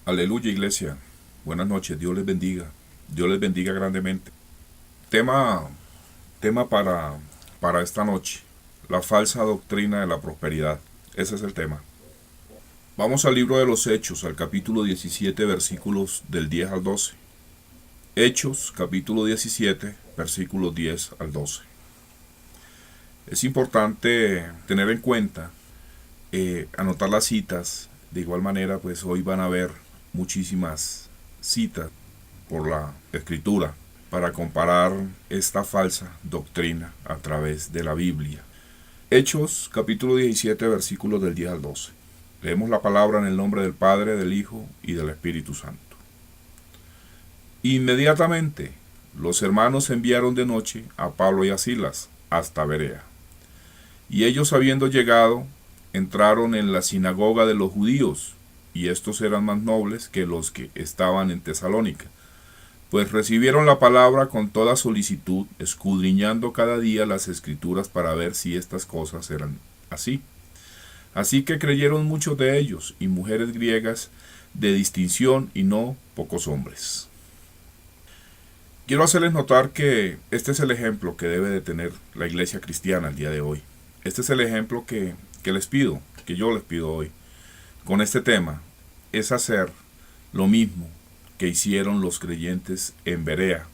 Aleluya, iglesia. Buenas noches. Dios les bendiga. Dios les bendiga grandemente. Tema, tema para esta noche. La falsa doctrina de la prosperidad. Ese es el tema. Vamos al libro de los Hechos, al capítulo 17, versículos del 10 al 12. Hechos, capítulo 17, versículos 10 al 12. Es importante tener en cuenta, anotar las citas. De igual manera, pues hoy van a ver muchísimas citas por la escritura para comparar esta falsa doctrina a través de la Biblia. Hechos capítulo 17 versículos del 10 al 12. Leemos la palabra en el nombre del Padre, del Hijo y del Espíritu Santo. Inmediatamente los hermanos enviaron de noche a Pablo y a Silas hasta Berea. Y ellos, habiendo llegado, entraron en la sinagoga de los judíos, y estos eran más nobles que los que estaban en Tesalónica, pues recibieron la palabra con toda solicitud, escudriñando cada día las escrituras para ver si estas cosas eran así. Así que creyeron muchos de ellos, y mujeres griegas de distinción, y no pocos hombres. Quiero hacerles notar que este es el ejemplo que debe de tener la iglesia cristiana el día de hoy. Este es el ejemplo que les pido, que yo les pido hoy, con este tema, es hacer lo mismo que hicieron los creyentes en Berea,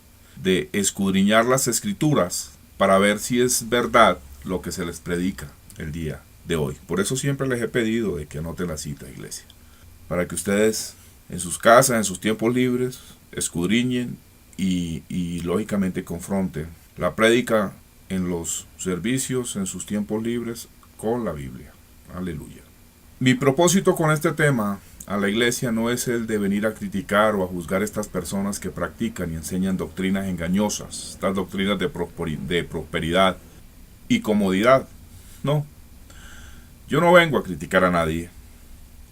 de escudriñar las escrituras para ver si es verdad lo que se les predica el día de hoy. Por eso siempre les he pedido de que anoten la cita, iglesia, para que ustedes en sus casas, en sus tiempos libres, escudriñen y lógicamente confronten la prédica en los servicios, en sus tiempos libres, con la Biblia. Aleluya. Mi propósito con este tema a la iglesia no es el de venir a criticar o a juzgar a estas personas que practican y enseñan doctrinas engañosas, estas doctrinas de prosperidad y comodidad. No, yo no vengo a criticar a nadie.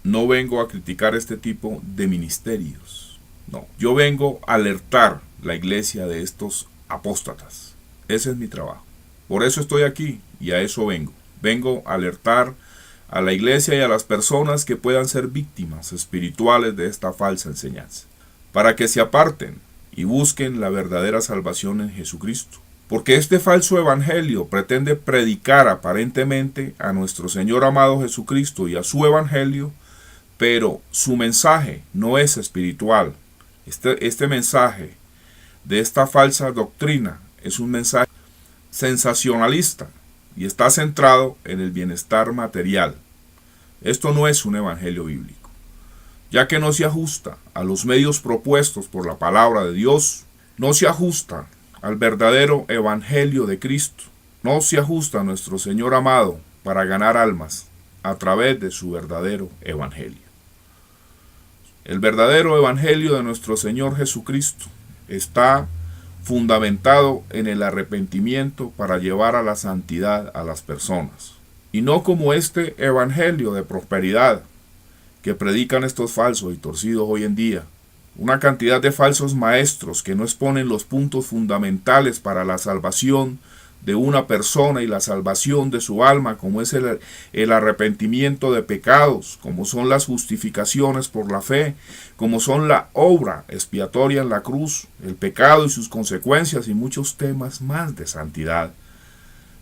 No vengo a criticar este tipo de ministerios. No, yo vengo a alertar la iglesia de estos apóstatas. Ese es mi trabajo. Por eso estoy aquí y a eso vengo. Vengo a alertar a la iglesia y a las personas que puedan ser víctimas espirituales de esta falsa enseñanza, para que se aparten y busquen la verdadera salvación en Jesucristo. Porque este falso evangelio pretende predicar aparentemente a nuestro Señor amado Jesucristo y a su evangelio, pero su mensaje no es espiritual. Este mensaje de esta falsa doctrina es un mensaje sensacionalista y está centrado en el bienestar material. Esto no es un evangelio bíblico, ya que no se ajusta a los medios propuestos por la palabra de Dios, no se ajusta al verdadero evangelio de Cristo, no se ajusta a nuestro Señor amado para ganar almas a través de su verdadero evangelio. El verdadero evangelio de nuestro Señor Jesucristo está fundamentado en el arrepentimiento para llevar a la santidad a las personas, y no como este evangelio de prosperidad que predican estos falsos y torcidos hoy en día. Una cantidad de falsos maestros que no exponen los puntos fundamentales para la salvación de una persona y la salvación de su alma, como es el arrepentimiento de pecados, como son las justificaciones por la fe, como son la obra expiatoria en la cruz, el pecado y sus consecuencias y muchos temas más de santidad.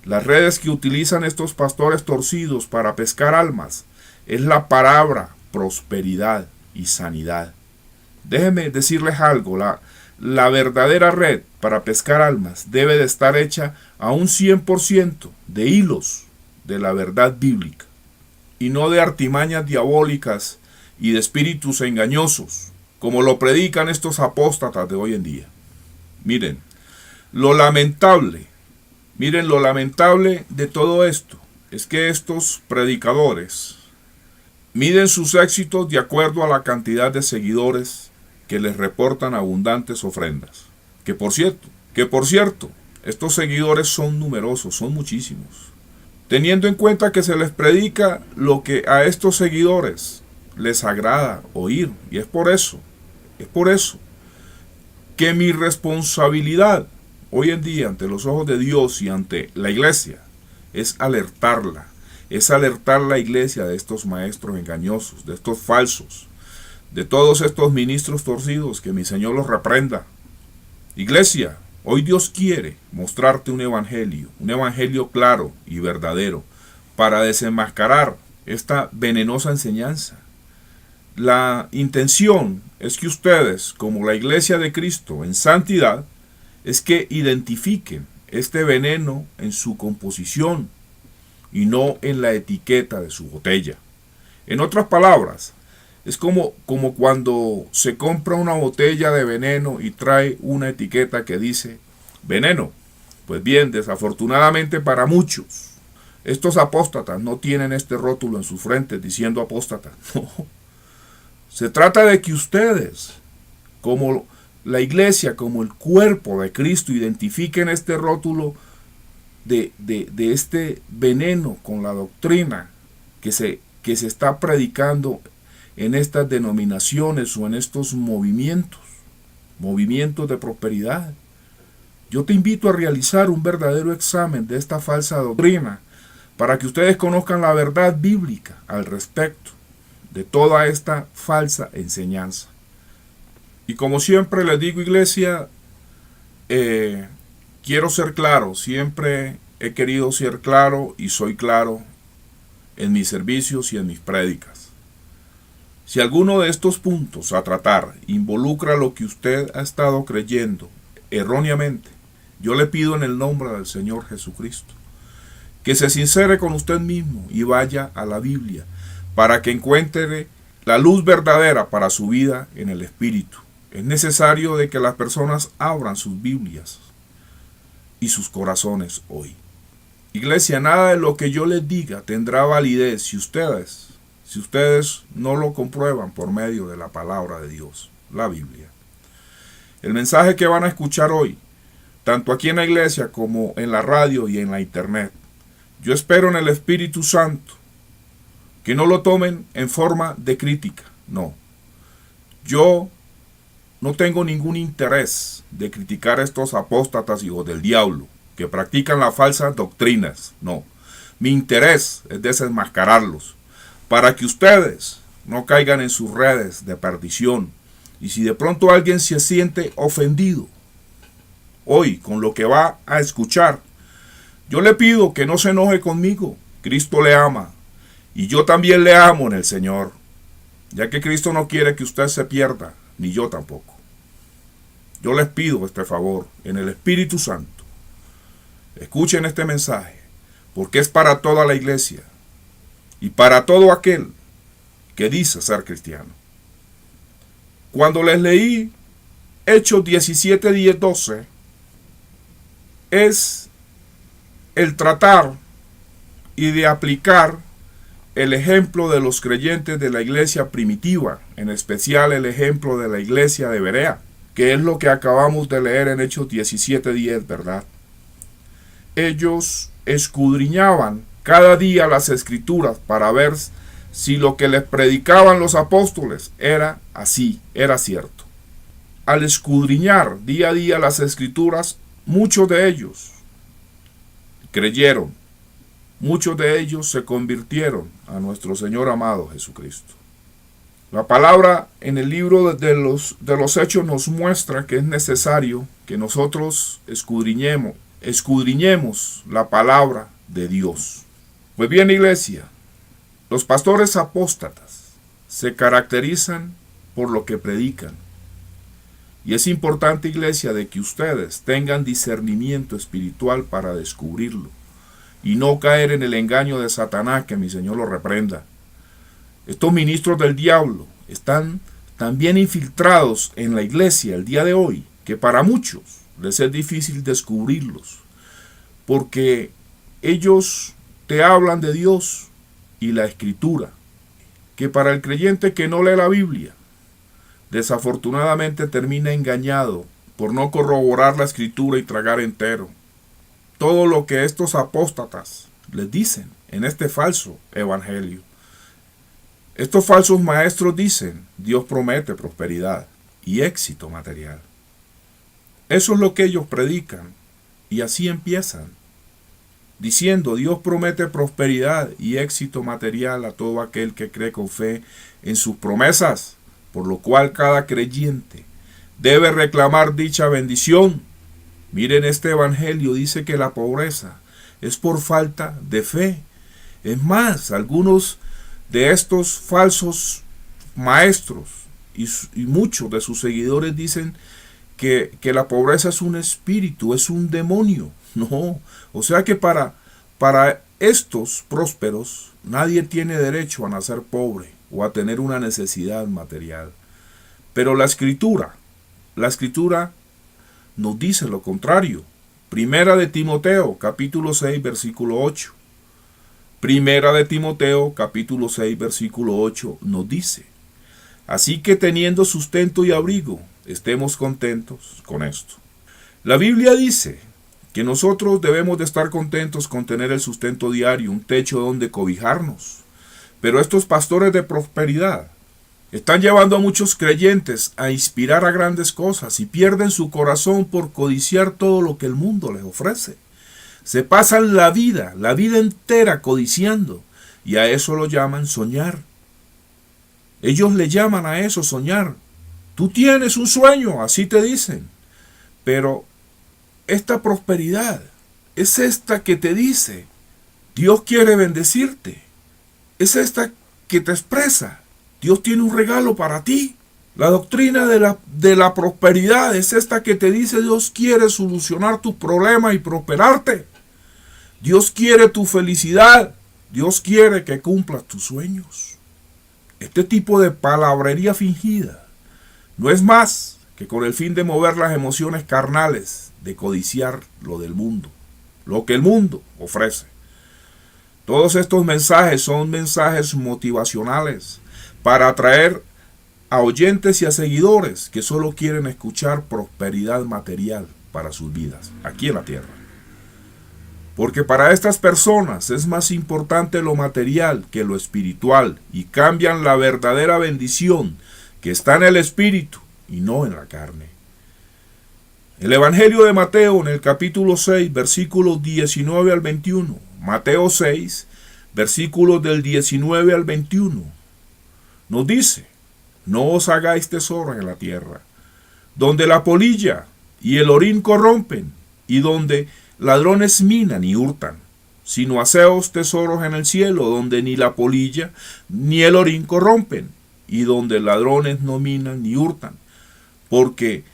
Las redes que utilizan estos pastores torcidos para pescar almas es la palabra prosperidad y sanidad. Déjenme decirles algo, la verdadera red para pescar almas debe de estar hecha a un 100% de hilos de la verdad bíblica y no de artimañas diabólicas y de espíritus engañosos, como lo predican estos apóstatas de hoy en día. Miren lo lamentable de todo esto es que estos predicadores miden sus éxitos de acuerdo a la cantidad de seguidores que les reportan abundantes ofrendas. Que por cierto, estos seguidores son numerosos, son muchísimos. Teniendo en cuenta que se les predica lo que a estos seguidores les agrada oír. Y es por eso que mi responsabilidad hoy en día ante los ojos de Dios y ante la iglesia es alertar la iglesia de estos maestros engañosos, de estos falsos, de todos estos ministros torcidos, que mi Señor los reprenda. Iglesia, hoy Dios quiere mostrarte un evangelio claro y verdadero, para desenmascarar esta venenosa enseñanza. La intención es que ustedes, como la Iglesia de Cristo en santidad, es que identifiquen este veneno en su composición y no en la etiqueta de su botella. En otras palabras, es como cuando se compra una botella de veneno y trae una etiqueta que dice veneno. Pues bien, desafortunadamente para muchos, estos apóstatas no tienen este rótulo en sus frentes diciendo apóstata. No. Se trata de que ustedes, como la iglesia, como el cuerpo de Cristo, identifiquen este rótulo de este veneno con la doctrina que se está predicando en estas denominaciones o en estos movimientos de prosperidad. Yo te invito a realizar un verdadero examen de esta falsa doctrina para que ustedes conozcan la verdad bíblica al respecto de toda esta falsa enseñanza. Y como siempre les digo, iglesia, quiero ser claro, siempre he querido ser claro y soy claro en mis servicios y en mis prédicas. Si alguno de estos puntos a tratar involucra lo que usted ha estado creyendo erróneamente, yo le pido en el nombre del Señor Jesucristo que se sincere con usted mismo y vaya a la Biblia para que encuentre la luz verdadera para su vida en el Espíritu. Es necesario de que las personas abran sus Biblias y sus corazones hoy. Iglesia, nada de lo que yo les diga tendrá validez si ustedes no lo comprueban por medio de la palabra de Dios, la Biblia. El mensaje que van a escuchar hoy, tanto aquí en la iglesia como en la radio y en la internet, yo espero en el Espíritu Santo que no lo tomen en forma de crítica, no. Yo no tengo ningún interés de criticar a estos apóstatas hijos del diablo que practican las falsas doctrinas, no. Mi interés es desenmascararlos para que ustedes no caigan en sus redes de perdición. Y si de pronto alguien se siente ofendido hoy con lo que va a escuchar, yo le pido que no se enoje conmigo. Cristo le ama y yo también le amo en el Señor, ya que Cristo no quiere que usted se pierda, ni yo tampoco. Yo les pido este favor en el Espíritu Santo. Escuchen este mensaje, porque es para toda la iglesia y para todo aquel que dice ser cristiano. Cuando les leí Hechos 17, 10, 12, es el tratar y de aplicar el ejemplo de los creyentes de la iglesia primitiva, en especial el ejemplo de la iglesia de Berea, que es lo que acabamos de leer en Hechos 17, 10, ¿verdad? Ellos escudriñaban cada día las escrituras para ver si lo que les predicaban los apóstoles era así, era cierto. Al escudriñar día a día las escrituras, muchos de ellos creyeron, muchos de ellos se convirtieron a nuestro Señor amado Jesucristo. La palabra en el libro de los Hechos nos muestra que es necesario que nosotros escudriñemos la palabra de Dios. Pues bien, iglesia, los pastores apóstatas se caracterizan por lo que predican. Y es importante, iglesia, de que ustedes tengan discernimiento espiritual para descubrirlo y no caer en el engaño de Satanás, que mi Señor lo reprenda. Estos ministros del diablo están tan bien infiltrados en la iglesia el día de hoy que para muchos les es difícil descubrirlos, porque ellos te hablan de Dios y la Escritura, que para el creyente que no lee la Biblia, desafortunadamente termina engañado por no corroborar la Escritura y tragar entero todo lo que estos apóstatas les dicen en este falso evangelio. Estos falsos maestros dicen: Dios promete prosperidad y éxito material. Eso es lo que ellos predican, y así empiezan, diciendo: Dios promete prosperidad y éxito material a todo aquel que cree con fe en sus promesas. por lo cual cada creyente debe reclamar dicha bendición. Miren, este evangelio dice que la pobreza es por falta de fe. Es más, algunos de estos falsos maestros y muchos de sus seguidores dicen que la pobreza es un espíritu, es un demonio. No, o sea que para estos prósperos nadie tiene derecho a nacer pobre o a tener una necesidad material. Pero la escritura nos dice lo contrario. Primera de Timoteo, capítulo 6, versículo 8. Primera de Timoteo, capítulo 6, versículo 8, nos dice: así que teniendo sustento y abrigo, estemos contentos con esto. La Biblia dice que nosotros debemos de estar contentos con tener el sustento diario, un techo donde cobijarnos. Pero estos pastores de prosperidad están llevando a muchos creyentes a inspirar a grandes cosas y pierden su corazón por codiciar todo lo que el mundo les ofrece. Se pasan la vida entera codiciando, y a eso lo llaman soñar. Ellos le llaman a eso soñar. Tú tienes un sueño, así te dicen. Pero esta prosperidad es esta que te dice: Dios quiere bendecirte. Es esta que te expresa: Dios tiene un regalo para ti. La doctrina de la prosperidad es esta que te dice: Dios quiere solucionar tus problemas y prosperarte. Dios quiere tu felicidad. Dios quiere que cumplas tus sueños. Este tipo de palabrería fingida no es más que con el fin de mover las emociones carnales, de codiciar lo del mundo, lo que el mundo ofrece. Todos estos mensajes son mensajes motivacionales para atraer a oyentes y a seguidores que solo quieren escuchar prosperidad material para sus vidas, aquí en la tierra. Porque para estas personas es más importante lo material que lo espiritual, y cambian la verdadera bendición que está en el espíritu y no en la carne. El Evangelio de Mateo, en el capítulo 6, versículos 19 al 21, Mateo 6, versículos del 19 al 21, nos dice: no os hagáis tesoros en la tierra, donde la polilla y el orín corrompen, y donde ladrones minan y hurtan, sino haceos tesoros en el cielo, donde ni la polilla ni el orín corrompen, y donde ladrones no minan ni hurtan, porque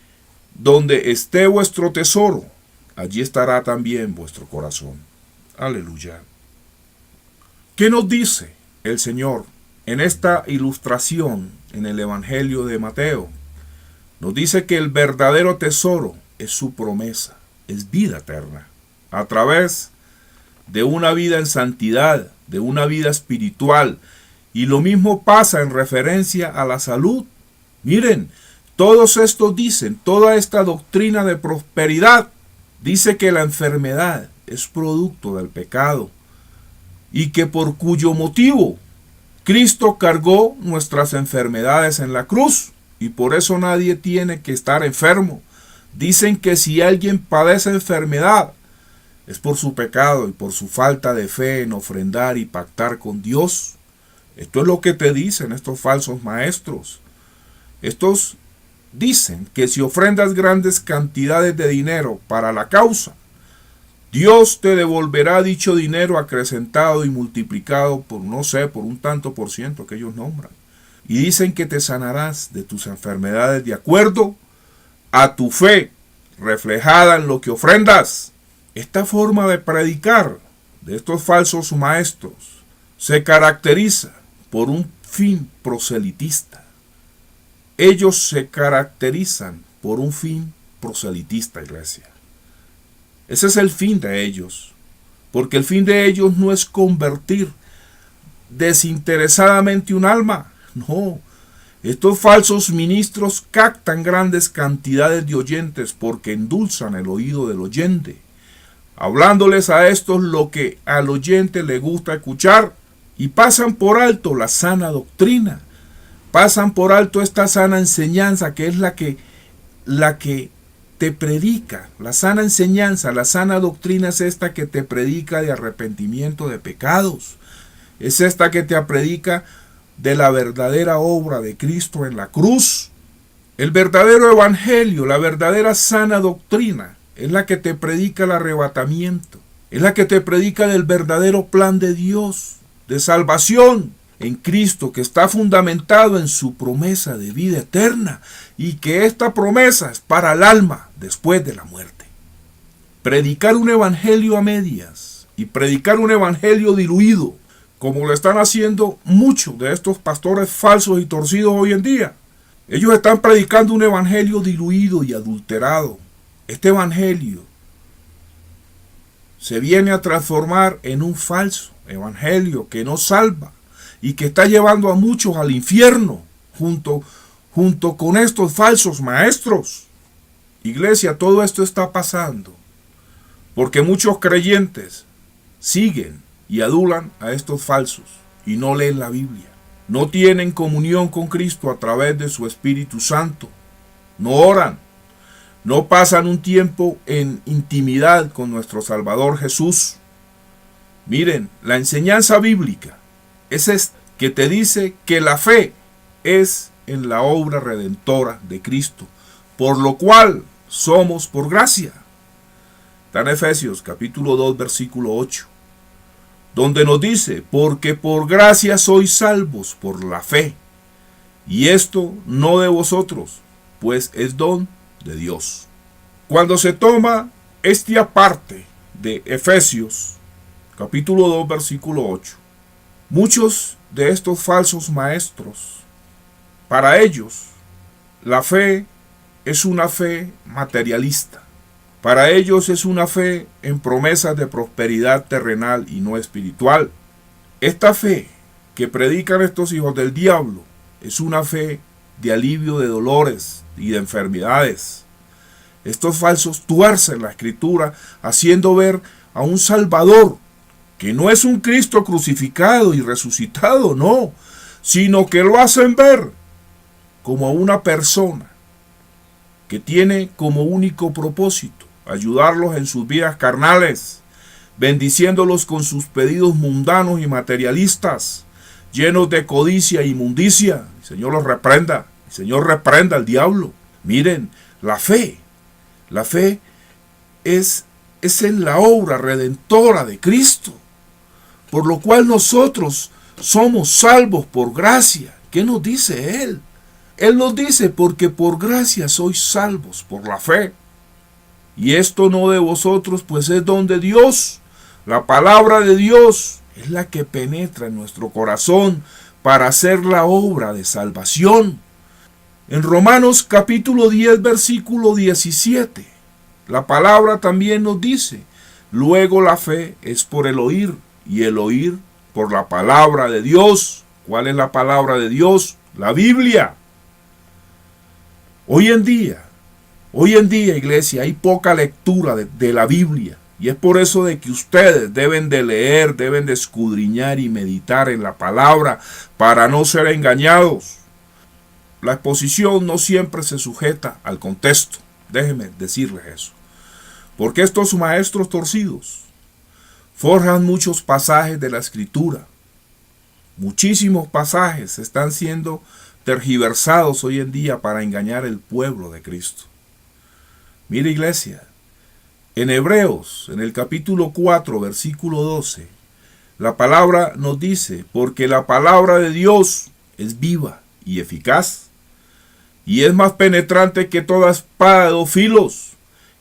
donde esté vuestro tesoro, allí estará también vuestro corazón. Aleluya. ¿Qué nos dice el Señor en esta ilustración en el Evangelio de Mateo? Nos dice que el verdadero tesoro es su promesa, es vida eterna, a través de una vida en santidad, de una vida espiritual. Y lo mismo pasa en referencia a la salud. Miren, todos estos dicen, toda esta doctrina de prosperidad dice que la enfermedad es producto del pecado, y que por cuyo motivo Cristo cargó nuestras enfermedades en la cruz, y por eso nadie tiene que estar enfermo. Dicen que si alguien padece enfermedad, es por su pecado y por su falta de fe en ofrendar y pactar con Dios. Esto es lo que te dicen estos falsos maestros. Estos dicen que si ofrendas grandes cantidades de dinero para la causa, Dios te devolverá dicho dinero acrecentado y multiplicado por, no sé, por un tanto por ciento que ellos nombran. Y dicen que te sanarás de tus enfermedades de acuerdo a tu fe reflejada en lo que ofrendas. Esta forma de predicar de estos falsos maestros se caracteriza por un fin proselitista. Ellos se caracterizan por un fin proselitista, iglesia. Ese es el fin de ellos, porque el fin de ellos no es convertir desinteresadamente un alma. No, estos falsos ministros captan grandes cantidades de oyentes porque endulzan el oído del oyente, hablándoles a estos lo que al oyente le gusta escuchar, y pasan por alto la sana doctrina, pasan por alto esta sana enseñanza que es la que te predica. La sana enseñanza, la sana doctrina es esta que te predica de arrepentimiento de pecados, es esta que te predica de la verdadera obra de Cristo en la cruz. El verdadero evangelio, la verdadera sana doctrina, es la que te predica el arrebatamiento, es la que te predica del verdadero plan de Dios, de salvación en Cristo, que está fundamentado en su promesa de vida eterna, y que esta promesa es para el alma después de la muerte. Predicar un evangelio a medias y predicar un evangelio diluido, como lo están haciendo muchos de estos pastores falsos y torcidos hoy en día. Ellos están predicando un evangelio diluido y adulterado. Este evangelio se viene a transformar en un falso evangelio que no salva y que está llevando a muchos al infierno junto con estos falsos maestros. Iglesia, todo esto está pasando porque muchos creyentes siguen y adulan a estos falsos y no leen la Biblia. No tienen comunión con Cristo a través de su Espíritu Santo. No oran. No pasan un tiempo en intimidad con nuestro Salvador Jesús. Miren, la enseñanza bíblica es esta, que te dice que la fe es en la obra redentora de Cristo, por lo cual somos por gracia. Está en Efesios capítulo 2, versículo 8. Donde nos dice, porque por gracia sois salvos por la fe, y esto no de vosotros, pues es don de Dios. Cuando se toma esta parte de Efesios, capítulo 2, versículo 8, muchos de estos falsos maestros, para ellos, la fe es una fe materialista. Para ellos es una fe en promesas de prosperidad terrenal y no espiritual. Esta fe que predican estos hijos del diablo es una fe de alivio de dolores y de enfermedades. Estos falsos tuercen la Escritura haciendo ver a un Salvador que no es un Cristo crucificado y resucitado, no, sino que lo hacen ver como una persona que tiene como único propósito ayudarlos en sus vidas carnales, bendiciéndolos con sus pedidos mundanos y materialistas, llenos de codicia e inmundicia. El Señor los reprenda, el Señor reprenda al diablo. Miren, la fe es en la obra redentora de Cristo, por lo cual nosotros somos salvos por gracia. ¿Qué nos dice Él? Él nos dice, porque por gracia sois salvos por la fe. Y esto no de vosotros, pues es don de Dios. La palabra de Dios es la que penetra en nuestro corazón para hacer la obra de salvación. En Romanos capítulo 10, versículo 17, la palabra también nos dice, luego la fe es por el oír, y el oír por la palabra de Dios. ¿Cuál es la palabra de Dios? La Biblia. Hoy en día, iglesia, hay poca lectura de la Biblia. Y es por eso de que ustedes deben de leer, deben de escudriñar y meditar en la palabra para no ser engañados. La exposición no siempre se sujeta al contexto. Déjenme decirles eso. Porque estos maestros torcidos forjan muchos pasajes de la Escritura. Muchísimos pasajes están siendo tergiversados hoy en día para engañar al pueblo de Cristo. Mire, iglesia, en Hebreos, en el capítulo 4, versículo 12, la palabra nos dice, porque la palabra de Dios es viva y eficaz, y es más penetrante que toda espada de dos filos,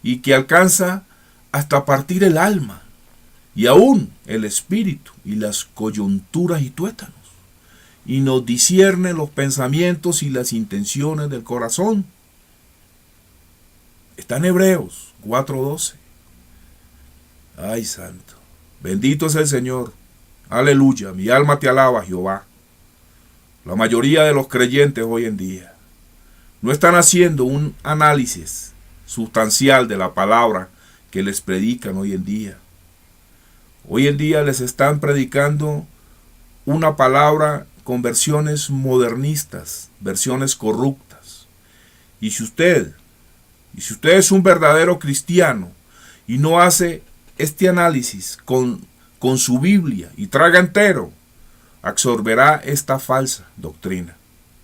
y que alcanza hasta partir el alma, y aún el espíritu, y las coyunturas y tuétanos, y nos discierne los pensamientos y las intenciones del corazón. Está en Hebreos 4:12. Ay, santo. Bendito es el Señor. Aleluya. Mi alma te alaba, Jehová. La mayoría de los creyentes hoy en día no están haciendo un análisis sustancial de la palabra que les predican hoy en día. Hoy en día les están predicando una palabra con versiones modernistas, versiones corruptas. Y si usted es un verdadero cristiano y no hace este análisis con su Biblia y traga entero, absorberá esta falsa doctrina.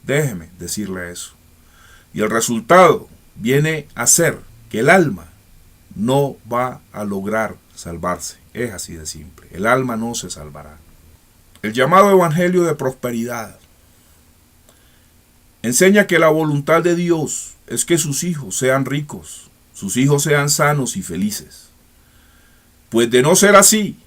Déjeme decirle eso. Y el resultado viene a ser que el alma no va a lograr salvarse. Es así de simple. El alma no se salvará. El llamado evangelio de prosperidad enseña que la voluntad de Dios es que sus hijos sean ricos, sus hijos sean sanos y felices. Pues de no ser así,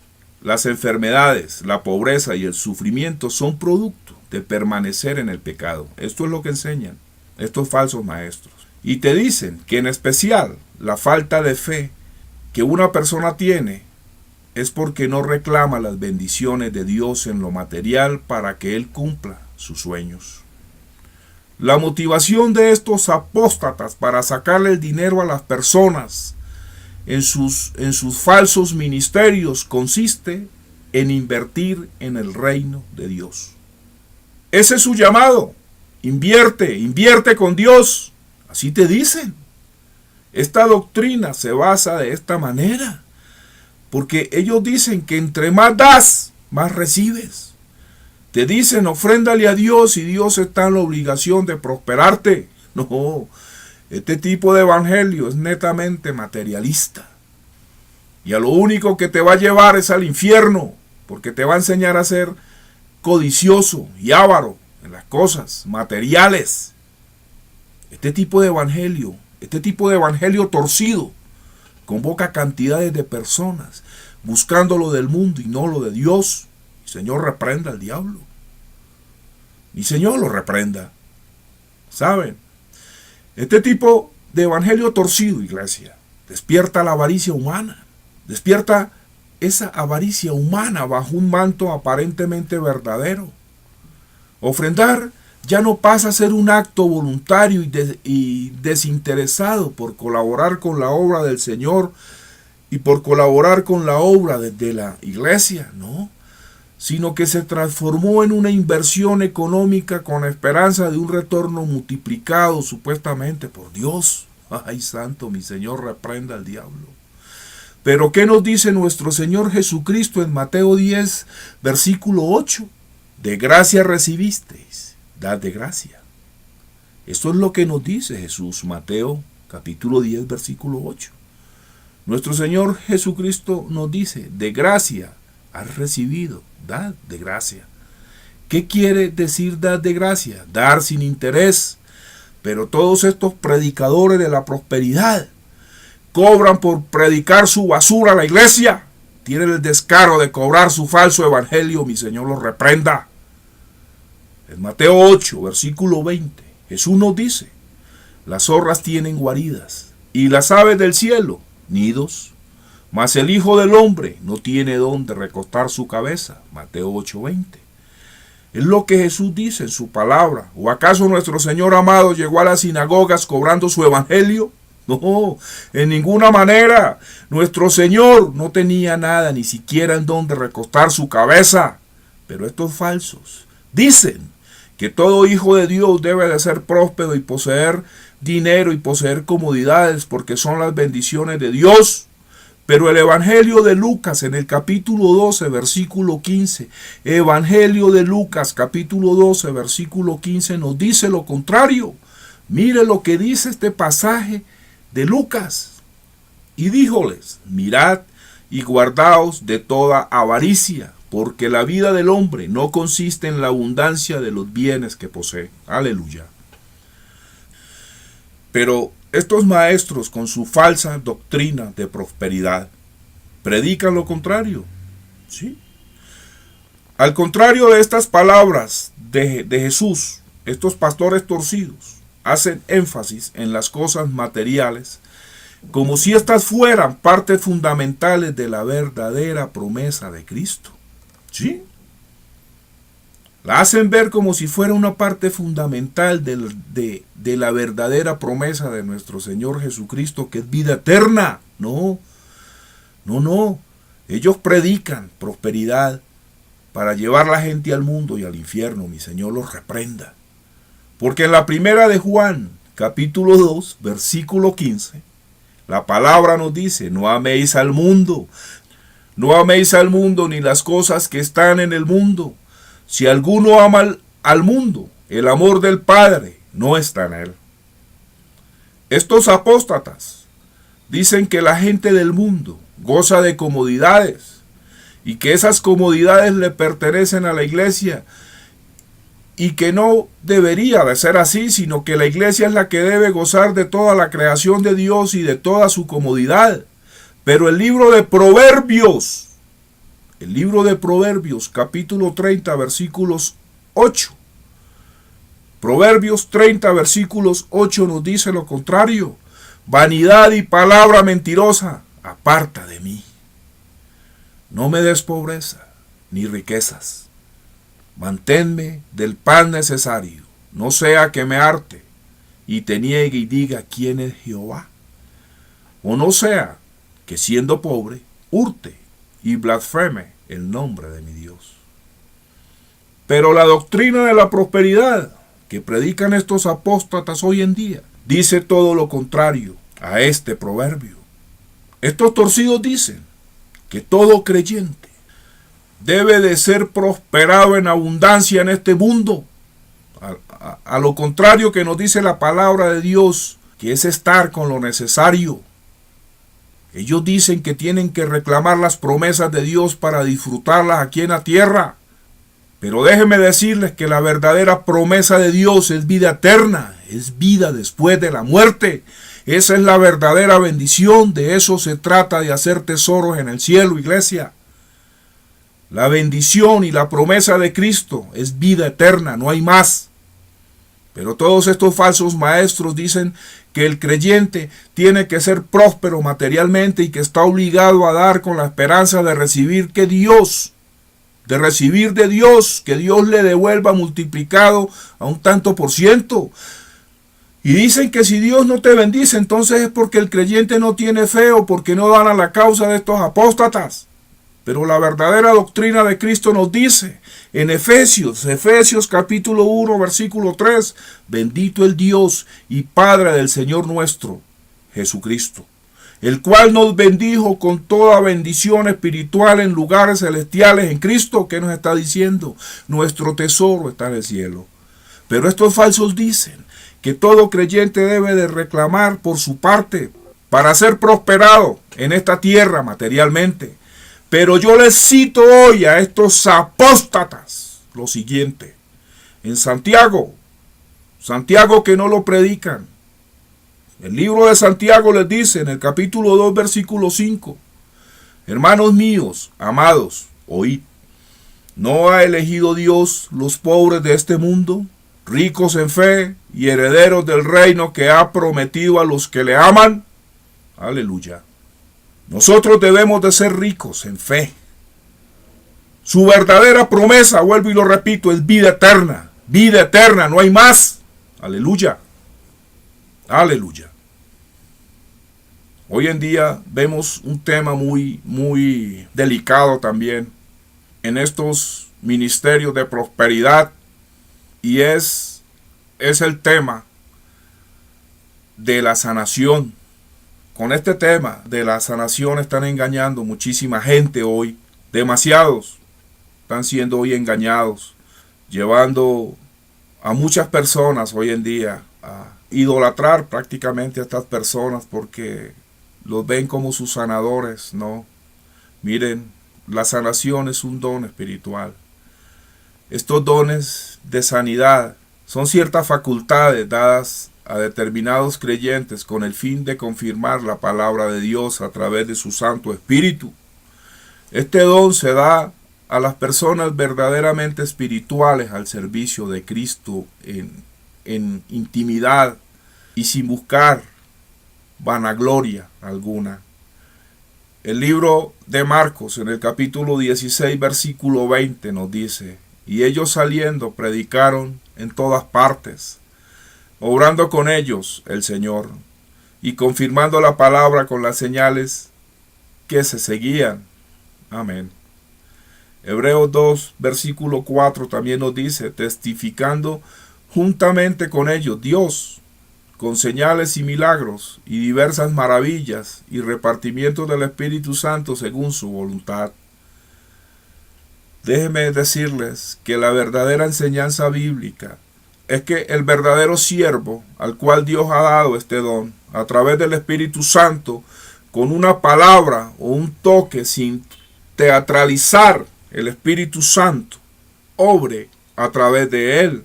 las enfermedades, la pobreza y el sufrimiento son producto de permanecer en el pecado. Esto es lo que enseñan estos falsos maestros. Y te dicen que en especial la falta de fe que una persona tiene es porque no reclama las bendiciones de Dios en lo material para que Él cumpla sus sueños. La motivación de estos apóstatas para sacarle el dinero a las personas en sus falsos ministerios consiste en invertir en el reino de Dios. Ese es su llamado. Invierte con Dios. Así te dicen. Esta doctrina se basa de esta manera, porque ellos dicen que entre más das, más recibes. Te dicen, ofréndale a Dios y Dios está en la obligación de prosperarte. No, este tipo de evangelio es netamente materialista. Y a lo único que te va a llevar es al infierno, porque te va a enseñar a ser codicioso y avaro en las cosas materiales. Este tipo de evangelio torcido, convoca cantidades de personas buscando lo del mundo y no lo de Dios. Mi Señor reprenda al diablo. Mi Señor lo reprenda. ¿Saben? Este tipo de evangelio torcido, iglesia, despierta la avaricia humana. Despierta esa avaricia humana bajo un manto aparentemente verdadero. Ofrendar ya no pasa a ser un acto voluntario y desinteresado por colaborar con la obra del Señor y por colaborar con la obra de la iglesia, no, sino que se transformó en una inversión económica con esperanza de un retorno multiplicado supuestamente por Dios. Ay, santo, mi Señor reprenda al diablo. Pero ¿qué nos dice nuestro Señor Jesucristo en Mateo 10, versículo 8? De gracia recibisteis, dad de gracia. Esto es lo que nos dice Jesús, Mateo capítulo 10, versículo 8. Nuestro Señor Jesucristo nos dice, de gracia has recibido, dad de gracia. ¿Qué quiere decir dar de gracia? Dar sin interés. Pero todos estos predicadores de la prosperidad cobran por predicar su basura a la iglesia. Tienen el descaro de cobrar su falso evangelio. Mi Señor los reprenda. En Mateo 8, versículo 20, Jesús nos dice, las zorras tienen guaridas y las aves del cielo nidos, mas el Hijo del Hombre no tiene donde recostar su cabeza. Mateo 8:20. Es lo que Jesús dice en su palabra. ¿O acaso nuestro Señor amado llegó a las sinagogas cobrando su evangelio? No, en ninguna manera. Nuestro Señor no tenía nada, ni siquiera en donde recostar su cabeza. Pero estos falsos dicen que todo hijo de Dios debe de ser próspero y poseer dinero y poseer comodidades porque son las bendiciones de Dios. Pero el Evangelio de Lucas en el capítulo 12, versículo 15, Evangelio de Lucas capítulo 12, versículo 15 nos dice lo contrario. Mire lo que dice este pasaje de Lucas. Y díjoles, mirad y guardaos de toda avaricia, porque la vida del hombre no consiste en la abundancia de los bienes que posee. Aleluya. Pero estos maestros con su falsa doctrina de prosperidad predican lo contrario. ¿Sí? Al contrario de estas palabras de Jesús, estos pastores torcidos hacen énfasis en las cosas materiales como si éstas fueran partes fundamentales de la verdadera promesa de Cristo. ¿Sí? La hacen ver como si fuera una parte fundamental de la verdadera promesa de nuestro Señor Jesucristo, que es vida eterna. No. Ellos predican prosperidad para llevar la gente al mundo y al infierno. Mi Señor los reprenda. Porque en la primera de Juan, capítulo 2, versículo 15, la palabra nos dice, no améis al mundo. No améis al mundo ni las cosas que están en el mundo. Si alguno ama al mundo, el amor del Padre no está en él. Estos apóstatas dicen que la gente del mundo goza de comodidades y que esas comodidades le pertenecen a la iglesia y que no debería de ser así, sino que la iglesia es la que debe gozar de toda la creación de Dios y de toda su comodidad. Pero el libro de Proverbios, capítulo 30, versículos 8. Proverbios 30, versículos 8 nos dice lo contrario. Vanidad y palabra mentirosa, aparta de mí. No me des pobreza ni riquezas. Manténme del pan necesario, no sea que me harte y te niegue y diga quién es Jehová. O no sea que siendo pobre, hurte y blasfeme el nombre de mi Dios. Pero la doctrina de la prosperidad que predican estos apóstatas hoy en día dice todo lo contrario a este proverbio. Estos torcidos dicen que todo creyente debe de ser prosperado en abundancia en este mundo. A lo contrario que nos dice la palabra de Dios, que es estar con lo necesario. Ellos dicen que tienen que reclamar las promesas de Dios para disfrutarlas aquí en la tierra. Pero déjenme decirles que la verdadera promesa de Dios es vida eterna, es vida después de la muerte. Esa es la verdadera bendición, de eso se trata, de hacer tesoros en el cielo, iglesia. La bendición y la promesa de Cristo es vida eterna, no hay más. Pero todos estos falsos maestros dicen que el creyente tiene que ser próspero materialmente y que está obligado a dar con la esperanza de recibir de Dios, que Dios le devuelva multiplicado a un tanto por ciento. Y dicen que si Dios no te bendice, entonces es porque el creyente no tiene fe o porque no dan a la causa de estos apóstatas. Pero la verdadera doctrina de Cristo nos dice en Efesios capítulo 1, versículo 3, bendito el Dios y Padre del Señor nuestro, Jesucristo, el cual nos bendijo con toda bendición espiritual en lugares celestiales en Cristo. ¿Qué nos está diciendo? Nuestro tesoro está en el cielo. Pero estos falsos dicen que todo creyente debe de reclamar por su parte para ser prosperado en esta tierra materialmente. Pero yo les cito hoy a estos apóstatas lo siguiente. En Santiago que no lo predican. El libro de Santiago les dice en el capítulo 2, versículo 5. Hermanos míos, amados, oíd. ¿No ha elegido Dios los pobres de este mundo, ricos en fe y herederos del reino que ha prometido a los que le aman? Aleluya. Nosotros debemos de ser ricos en fe. Su verdadera promesa, vuelvo y lo repito, es vida eterna. Vida eterna, no hay más. Aleluya. Aleluya. Hoy en día vemos un tema muy delicado también en estos ministerios de prosperidad, y es el tema de la sanación. Con este tema de la sanación están engañando muchísima gente hoy. Demasiados están siendo hoy engañados, llevando a muchas personas hoy en día a idolatrar prácticamente a estas personas porque los ven como sus sanadores. No, miren, la sanación es un don espiritual. Estos dones de sanidad son ciertas facultades dadas a determinados creyentes con el fin de confirmar la palabra de Dios a través de su Santo Espíritu. Este don se da a las personas verdaderamente espirituales al servicio de Cristo en intimidad y sin buscar vanagloria alguna. El libro de Marcos en el capítulo 16 versículo 20 nos dice: y ellos saliendo predicaron en todas partes, obrando con ellos el Señor y confirmando la palabra con las señales que se seguían. Amén. Hebreos 2, versículo 4 también nos dice: testificando juntamente con ellos Dios, con señales y milagros y diversas maravillas y repartimiento del Espíritu Santo según su voluntad. Déjenme decirles que la verdadera enseñanza bíblica es que el verdadero siervo al cual Dios ha dado este don, a través del Espíritu Santo, con una palabra o un toque, sin teatralizar, el Espíritu Santo obre a través de él.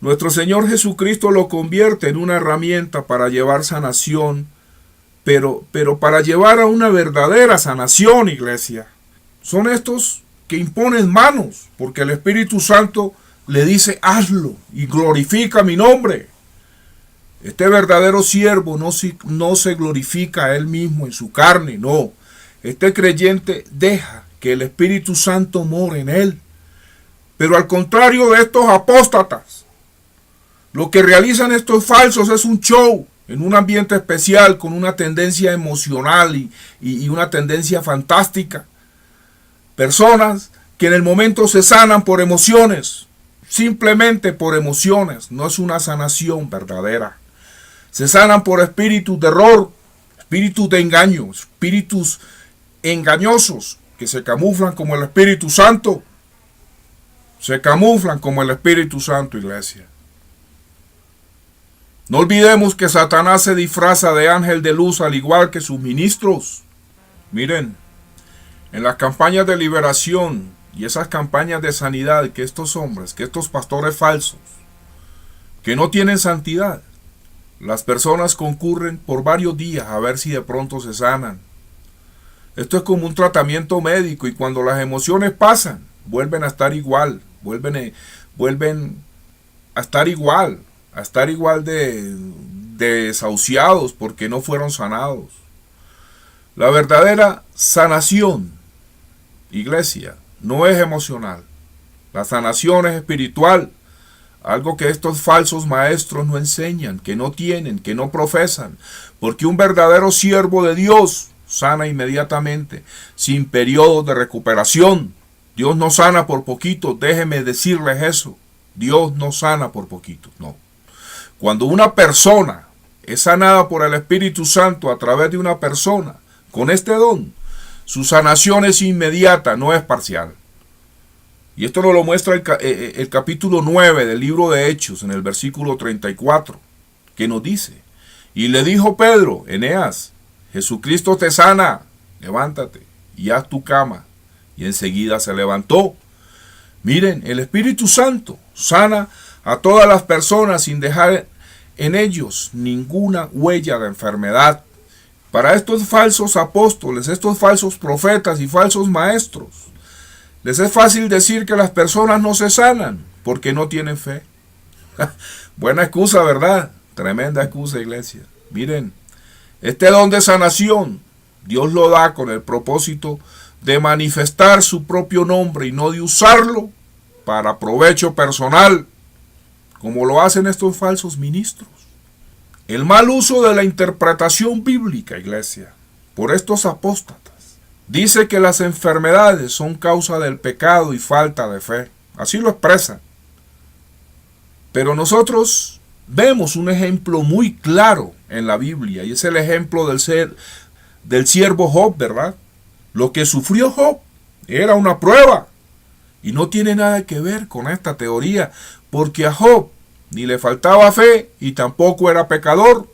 Nuestro Señor Jesucristo lo convierte en una herramienta para llevar sanación, pero para llevar a una verdadera sanación, iglesia. Son estos que imponen manos, porque el Espíritu Santo le dice, hazlo y glorifica mi nombre. Este verdadero siervo no se glorifica a él mismo en su carne, no. Este creyente deja que el Espíritu Santo more en él. Pero al contrario de estos apóstatas, lo que realizan estos falsos es un show en un ambiente especial, con una tendencia emocional y una tendencia fantástica. Personas que en el momento se sanan por emociones, simplemente por emociones. No es una sanación verdadera. Se sanan por espíritus de error, espíritus de engaño, espíritus engañosos que se camuflan como el Espíritu Santo. Se camuflan como el Espíritu Santo, iglesia. No olvidemos que Satanás se disfraza de ángel de luz al igual que sus ministros. Miren, en las campañas de liberación y esas campañas de sanidad que estos hombres, que estos pastores falsos, que no tienen santidad, las personas concurren por varios días a ver si de pronto se sanan. Esto es como un tratamiento médico y cuando las emociones pasan, vuelven a estar igual, vuelven a estar igual de desahuciados porque no fueron sanados. La verdadera sanación, iglesia, no es emocional. La sanación es espiritual. Algo que estos falsos maestros no enseñan, que no tienen, que no profesan. Porque un verdadero siervo de Dios sana inmediatamente, sin periodos de recuperación. Dios no sana por poquito, déjeme decirles eso. Dios no sana por poquito, no. Cuando una persona es sanada por el Espíritu Santo a través de una persona con este don, su sanación es inmediata, no es parcial. Y esto nos lo muestra el capítulo 9 del libro de Hechos, en el versículo 34, que nos dice, y le dijo Pedro, Eneas, Jesucristo te sana, levántate y haz tu cama. Y enseguida se levantó. Miren, el Espíritu Santo sana a todas las personas sin dejar en ellos ninguna huella de enfermedad. Para estos falsos apóstoles, estos falsos profetas y falsos maestros, les es fácil decir que las personas no se sanan porque no tienen fe. Buena excusa, ¿verdad? Tremenda excusa, iglesia. Miren, este don de sanación, Dios lo da con el propósito de manifestar su propio nombre y no de usarlo para provecho personal, como lo hacen estos falsos ministros. El mal uso de la interpretación bíblica, iglesia, por estos apóstatas, dice que las enfermedades son causa del pecado y falta de fe. Así lo expresan. Pero nosotros vemos un ejemplo muy claro en la Biblia, y es el ejemplo del siervo Job, ¿verdad? Lo que sufrió Job era una prueba, y no tiene nada que ver con esta teoría, porque a Job ni le faltaba fe y tampoco era pecador.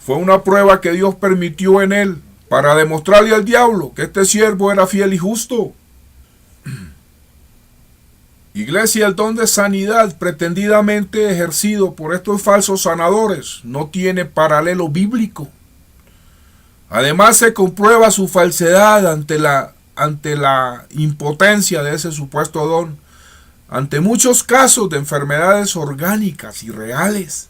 Fue una prueba que Dios permitió en él para demostrarle al diablo que este siervo era fiel y justo. Iglesia, el don de sanidad pretendidamente ejercido por estos falsos sanadores no tiene paralelo bíblico. Además se comprueba su falsedad ante la impotencia de ese supuesto don, ante muchos casos de enfermedades orgánicas y reales.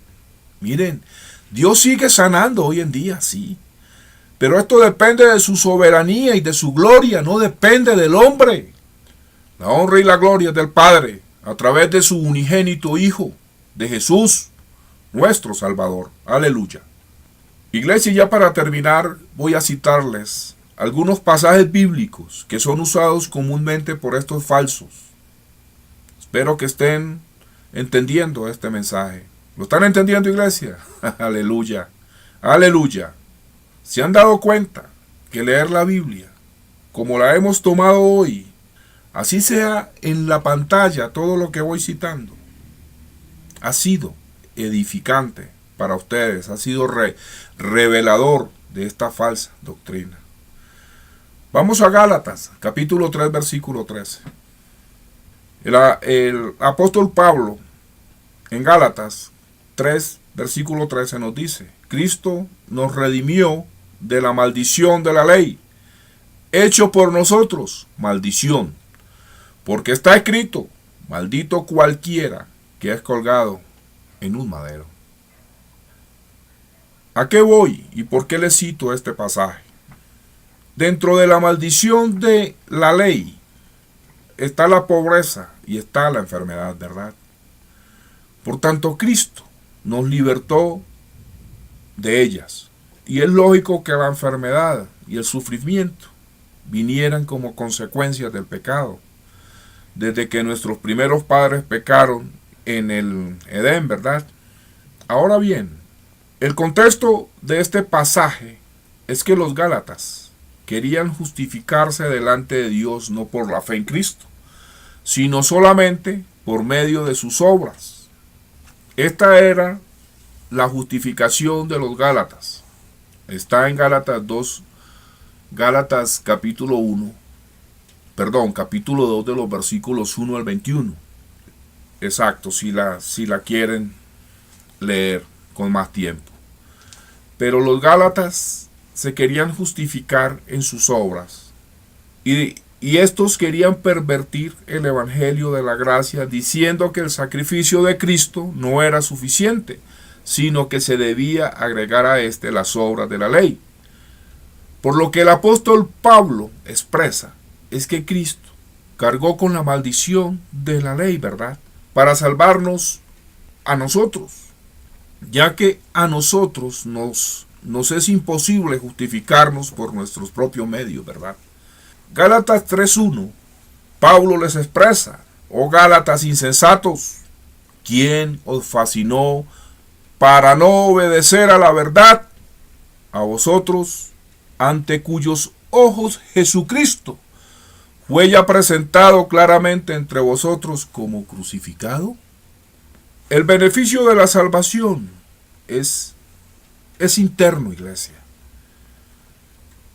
Miren, Dios sigue sanando hoy en día, sí, pero esto depende de su soberanía y de su gloria, no depende del hombre. La honra y la gloria es del Padre, a través de su unigénito Hijo, de Jesús, nuestro Salvador. Aleluya. Iglesia, ya para terminar, voy a citarles algunos pasajes bíblicos que son usados comúnmente por estos falsos. Espero que estén entendiendo este mensaje. ¿Lo están entendiendo, iglesia? Aleluya. Aleluya. ¿Se han dado cuenta que leer la Biblia, como la hemos tomado hoy, Así sea en la pantalla, todo lo que voy citando ha sido edificante para ustedes, ha sido revelador de esta falsa doctrina. Vamos a Gálatas, capítulo 3, versículo 13. El apóstol Pablo, en Gálatas 3, versículo 13, nos dice: Cristo nos redimió de la maldición de la ley, hecho por nosotros maldición, porque está escrito: maldito cualquiera que es colgado en un madero. ¿A qué voy y por qué les cito este pasaje? Dentro de la maldición de la ley está la pobreza y está la enfermedad, ¿verdad? Por tanto, Cristo nos libertó de ellas. Y es lógico que la enfermedad y el sufrimiento vinieran como consecuencias del pecado. Desde que nuestros primeros padres pecaron en el Edén, ¿verdad? Ahora bien, el contexto de este pasaje es que los Gálatas querían justificarse delante de Dios no por la fe en Cristo, sino solamente por medio de sus obras. Esta era la justificación de los Gálatas. Está en Gálatas 2, Gálatas capítulo 2 de los versículos 1 al 21. Exacto, si la quieren leer con más tiempo. Pero los Gálatas se querían justificar en sus obras. Y estos querían pervertir el evangelio de la gracia, diciendo que el sacrificio de Cristo no era suficiente, sino que se debía agregar a éste las obras de la ley. Por lo que el apóstol Pablo expresa es que Cristo cargó con la maldición de la ley, ¿verdad? Para salvarnos a nosotros, ya que a nosotros nos es imposible justificarnos por nuestros propios medios, ¿verdad? Gálatas 3:1, Pablo les expresa: oh Gálatas insensatos, ¿quién os fascinó para no obedecer a la verdad? A vosotros, ante cuyos ojos Jesucristo fue ya presentado claramente entre vosotros como crucificado. El beneficio de la salvación es interno, iglesia.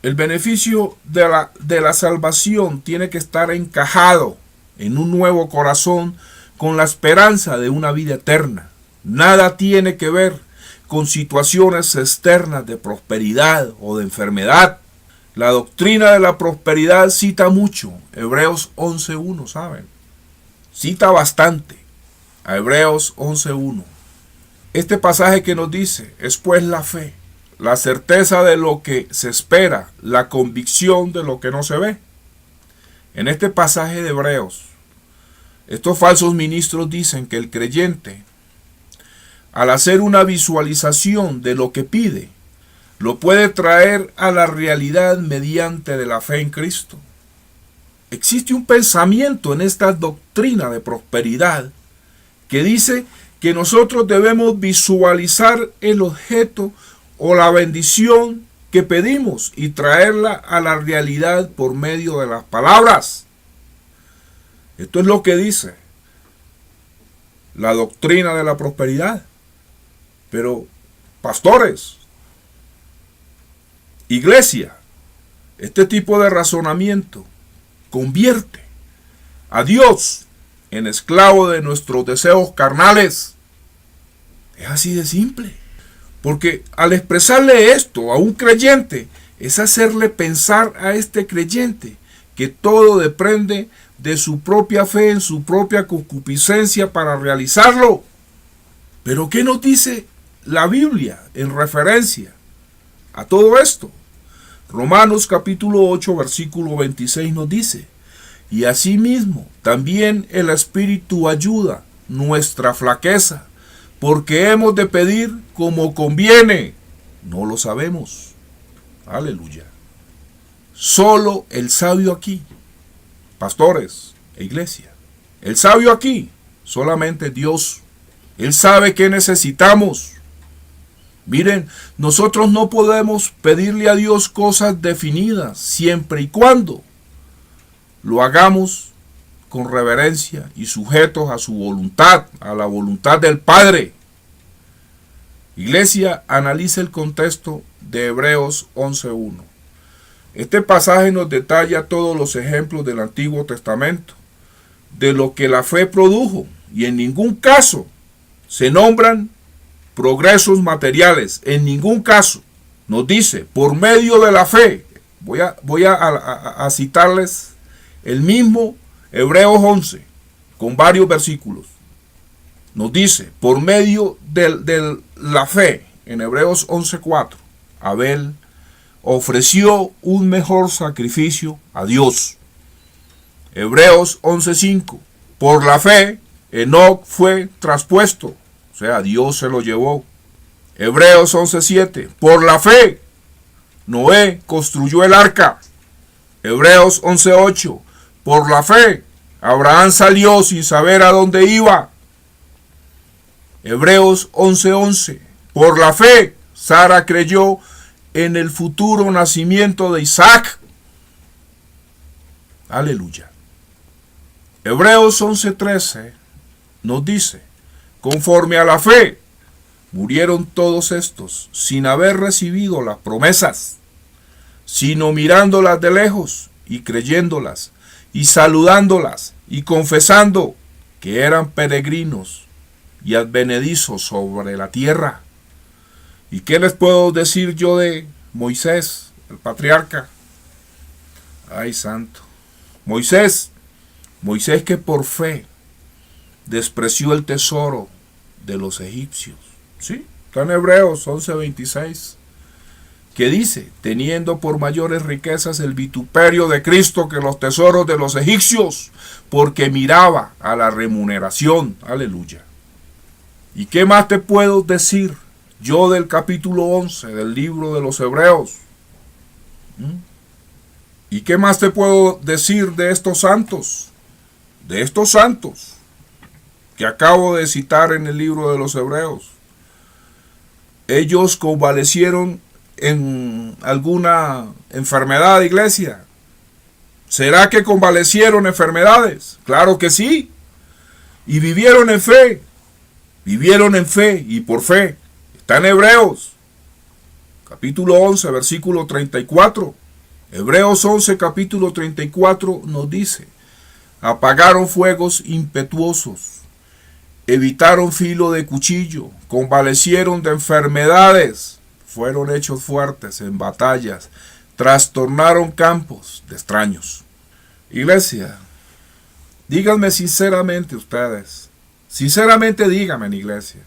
El beneficio de la salvación tiene que estar encajado en un nuevo corazón con la esperanza de una vida eterna. Nada tiene que ver con situaciones externas de prosperidad o de enfermedad. La doctrina de la prosperidad cita mucho Hebreos 11:1, ¿saben? Cita bastante a Hebreos 11:1. Este pasaje que nos dice: es pues la fe, la certeza de lo que se espera, la convicción de lo que no se ve. En este pasaje de Hebreos, estos falsos ministros dicen que el creyente, al hacer una visualización de lo que pide, lo puede traer a la realidad mediante de la fe en Cristo. Existe un pensamiento en esta doctrina de prosperidad que dice que nosotros debemos visualizar el objeto o la bendición que pedimos y traerla a la realidad por medio de las palabras. Esto es lo que dice la doctrina de la prosperidad. Pero, pastores, iglesia, este tipo de razonamiento convierte a Dios en esclavo de nuestros deseos carnales. Es así de simple. Porque al expresarle esto a un creyente, es hacerle pensar a este creyente que todo depende de su propia fe, en su propia concupiscencia para realizarlo. Pero ¿qué nos dice la Biblia en referencia a todo esto? Romanos capítulo 8, versículo 26 nos dice: y asimismo también el Espíritu ayuda nuestra flaqueza, porque hemos de pedir como conviene, no lo sabemos. Aleluya. Solo el sabio aquí, pastores e iglesia, el sabio aquí, solamente Dios. Él sabe qué necesitamos. Miren, nosotros no podemos pedirle a Dios cosas definidas siempre y cuando lo hagamos con reverencia y sujetos a su voluntad, a la voluntad del Padre. Iglesia, analiza el contexto de Hebreos 11:1. Este pasaje nos detalla todos los ejemplos del Antiguo Testamento, de lo que la fe produjo, y en ningún caso se nombran progresos materiales, en ningún caso. Nos dice, por medio de la fe, voy a citarles el mismo Hebreos 11, con varios versículos. Nos dice, por medio de la fe, en Hebreos 11:4, Abel ofreció un mejor sacrificio a Dios. Hebreos 11:5, por la fe, Enoc fue traspuesto, o sea, Dios se lo llevó. Hebreos 11:7, por la fe, Noé construyó el arca. Hebreos 11:8, por la fe, Abraham salió sin saber a dónde iba. Hebreos 11:11, por la fe, Sara creyó en el futuro nacimiento de Isaac. Aleluya. Hebreos 11:13 nos dice, conforme a la fe, murieron todos estos sin haber recibido las promesas, sino mirándolas de lejos y creyéndolas y saludándolas y confesando que eran peregrinos y advenedizos sobre la tierra. ¿Y qué les puedo decir yo de Moisés, el patriarca? Ay, santo. Moisés que por fe despreció el tesoro de los egipcios. Sí, está en Hebreos 11:26, que dice, teniendo por mayores riquezas el vituperio de Cristo que los tesoros de los egipcios, porque miraba a la remuneración. Aleluya. ¿Y qué más te puedo decir yo del capítulo 11 del libro de los Hebreos? ¿Y qué más te puedo decir de estos santos? De estos santos que acabo de citar en el libro de los Hebreos. Ellos convalecieron en alguna enfermedad, iglesia. ¿Será que convalecieron enfermedades? Claro que sí. Y vivieron en fe. Vivieron en fe y por fe. Está en Hebreos, capítulo 11, versículo 34. Hebreos 11, capítulo 34 nos dice, apagaron fuegos impetuosos, evitaron filo de cuchillo, convalecieron de enfermedades, fueron hechos fuertes en batallas, trastornaron campos de extraños. Iglesia, díganme sinceramente ustedes, sinceramente díganme en iglesia,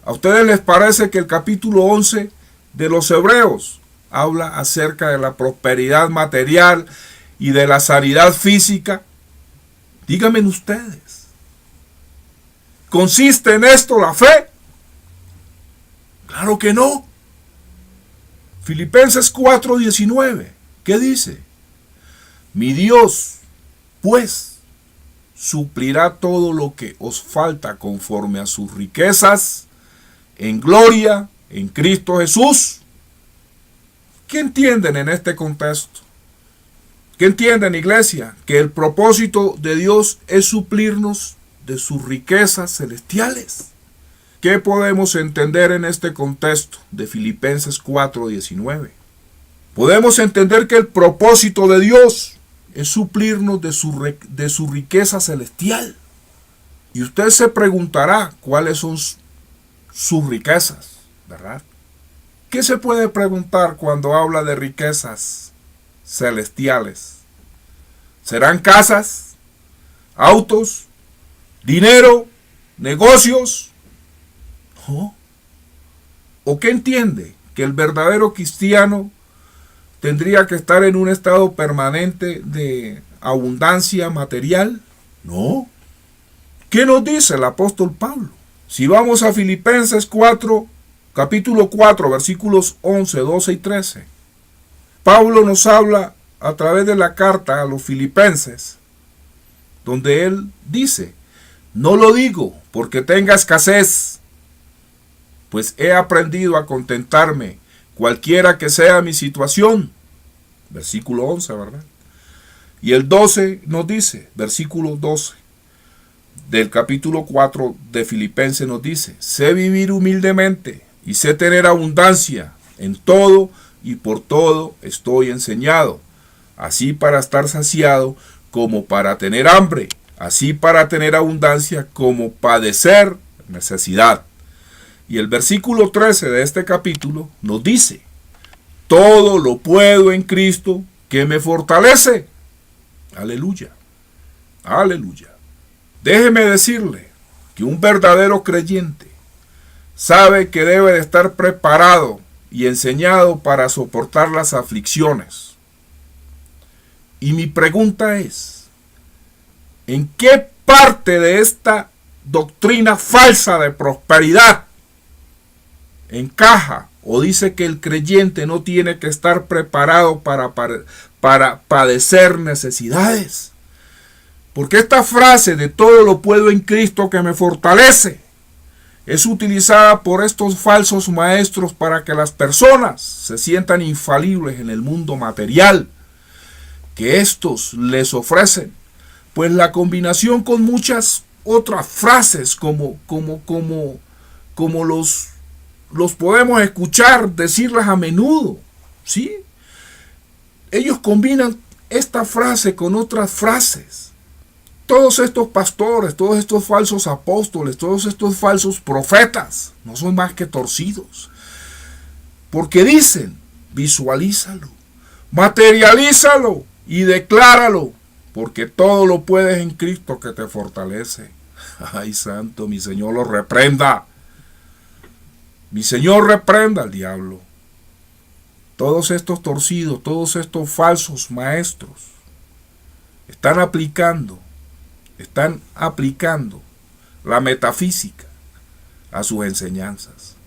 ¿a ustedes les parece que el capítulo 11 de los Hebreos habla acerca de la prosperidad material y de la sanidad física? Díganme ustedes. ¿Consiste en esto la fe? Claro que no. Filipenses 4:19, ¿qué dice? Mi Dios, pues, suplirá todo lo que os falta conforme a sus riquezas en gloria en Cristo Jesús. ¿Qué entienden en este contexto? ¿Qué entienden, iglesia? Que el propósito de Dios es suplirnos de sus riquezas celestiales. ¿Qué podemos entender en este contexto de Filipenses 4:19? Podemos entender que el propósito de Dios es suplirnos de su riqueza celestial. Y usted se preguntará cuáles son sus riquezas, ¿verdad? ¿Qué se puede preguntar cuando habla de riquezas celestiales? ¿Serán casas, autos, dinero, negocios? ¿No? ¿O qué entiende? ¿Que el verdadero cristiano tendría que estar en un estado permanente de abundancia material? No. ¿Qué nos dice el apóstol Pablo? Si vamos a Filipenses 4, capítulo 4, versículos 11, 12 y 13, Pablo nos habla a través de la carta a los filipenses, donde él dice, no lo digo porque tenga escasez, pues he aprendido a contentarme cualquiera que sea mi situación. Versículo 11, ¿verdad? Y el 12 nos dice, versículo 12 del capítulo 4 de Filipenses nos dice: sé vivir humildemente y sé tener abundancia en todo, y por todo estoy enseñado, así para estar saciado como para tener hambre, así para tener abundancia como padecer necesidad. Y el versículo 13 de este capítulo nos dice: todo lo puedo en Cristo que me fortalece. Aleluya, aleluya. Déjeme decirle que un verdadero creyente sabe que debe de estar preparado y enseñado para soportar las aflicciones. Y mi pregunta es: ¿en qué parte de esta doctrina falsa de prosperidad encaja o dice que el creyente no tiene que estar preparado para padecer necesidades? Porque esta frase de todo lo puedo en Cristo que me fortalece es utilizada por estos falsos maestros para que las personas se sientan infalibles en el mundo material que estos les ofrecen. Pues la combinación con muchas otras frases como los podemos escuchar decirlas a menudo, ¿sí? Ellos combinan esta frase con otras frases. Todos estos pastores, todos estos falsos apóstoles, todos estos falsos profetas no son más que torcidos. Porque dicen: visualízalo, materialízalo y decláralo, porque todo lo puedes en Cristo que te fortalece. Ay, santo, mi Señor lo reprenda. Mi Señor reprenda al diablo. Todos estos torcidos, todos estos falsos maestros están aplicando la metafísica a sus enseñanzas.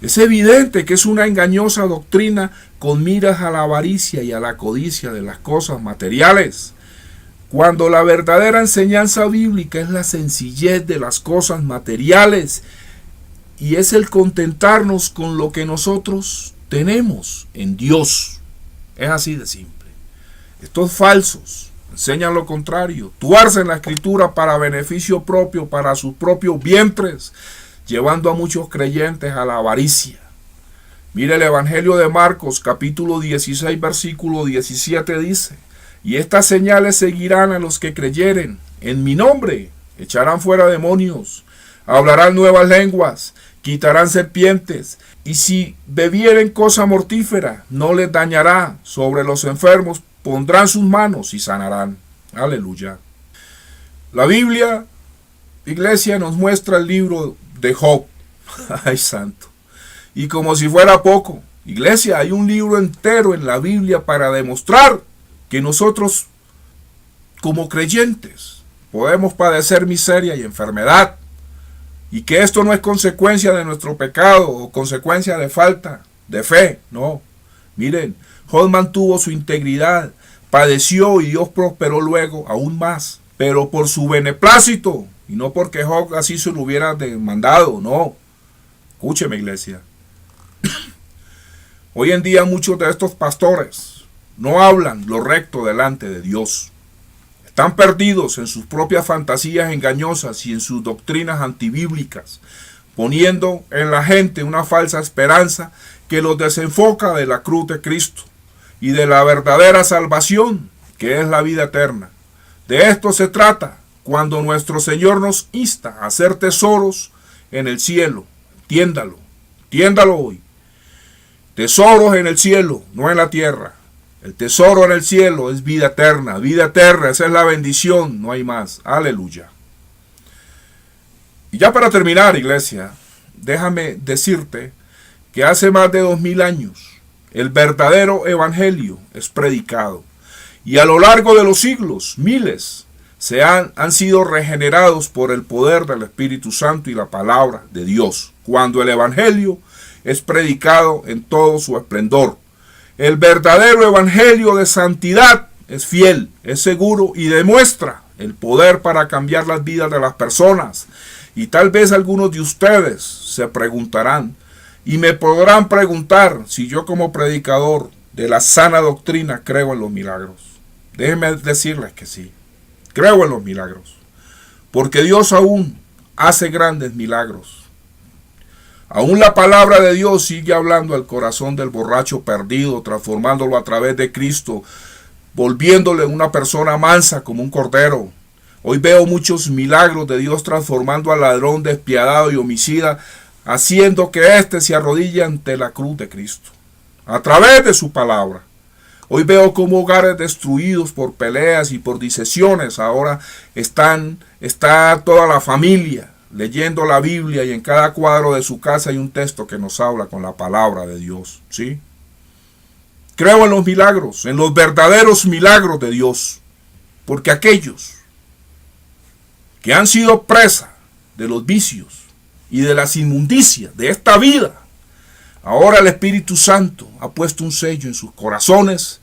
Es evidente que es una engañosa doctrina con miras a la avaricia y a la codicia de las cosas materiales, cuando la verdadera enseñanza bíblica es la sencillez de las cosas materiales y es el contentarnos con lo que nosotros tenemos en Dios. Es así de simple. Estos falsos enseñan lo contrario, tuercen la escritura para beneficio propio, para sus propios vientres, llevando a muchos creyentes a la avaricia. Mire el Evangelio de Marcos, capítulo 16, versículo 17 dice: y estas señales seguirán a los que creyeren. En mi nombre echarán fuera demonios, hablarán nuevas lenguas, quitarán serpientes, y si bebieren cosa mortífera, no les dañará. Sobre los enfermos pondrán sus manos y sanarán. Aleluya. La Biblia, iglesia, nos muestra el libro de Job. Ay, santo. Y como si fuera poco, iglesia, hay un libro entero en la Biblia para demostrar que nosotros, como creyentes, podemos padecer miseria y enfermedad, y que esto no es consecuencia de nuestro pecado o consecuencia de falta de fe. No. Miren, Job mantuvo su integridad, padeció y Dios prosperó luego aún más, pero por su beneplácito y no porque Job así se lo hubiera demandado. No. Escúcheme, iglesia. Hoy en día muchos de estos pastores no hablan lo recto delante de Dios. Están perdidos en sus propias fantasías engañosas y en sus doctrinas antibíblicas, poniendo en la gente una falsa esperanza que los desenfoca de la cruz de Cristo y de la verdadera salvación, que es la vida eterna. De esto se trata cuando nuestro Señor nos insta a hacer tesoros en el cielo. Entiéndalo hoy. Tesoros en el cielo, no en la tierra. El tesoro en el cielo es vida eterna, esa es la bendición, no hay más. Aleluya. Y ya para terminar, iglesia, déjame decirte que hace más de 2000 años el verdadero evangelio es predicado. Y a lo largo de los siglos, miles han sido regenerados por el poder del Espíritu Santo y la palabra de Dios, cuando el evangelio es predicado en todo su esplendor. El verdadero evangelio de santidad es fiel, es seguro y demuestra el poder para cambiar las vidas de las personas. Y tal vez algunos de ustedes se preguntarán y me podrán preguntar si yo como predicador de la sana doctrina creo en los milagros. Déjenme decirles que sí. Creo en los milagros. Porque Dios aún hace grandes milagros. Aún la palabra de Dios sigue hablando al corazón del borracho perdido, transformándolo a través de Cristo, volviéndole una persona mansa como un cordero. Hoy veo muchos milagros de Dios transformando al ladrón despiadado y homicida, haciendo que éste se arrodille ante la cruz de Cristo, a través de su palabra. Hoy veo como hogares destruidos por peleas y por disensiones, ahora está toda la familia leyendo la Biblia, y en cada cuadro de su casa hay un texto que nos habla con la palabra de Dios, ¿sí? Creo en los milagros, en los verdaderos milagros de Dios, porque aquellos que han sido presa de los vicios y de las inmundicias de esta vida, ahora el Espíritu Santo ha puesto un sello en sus corazones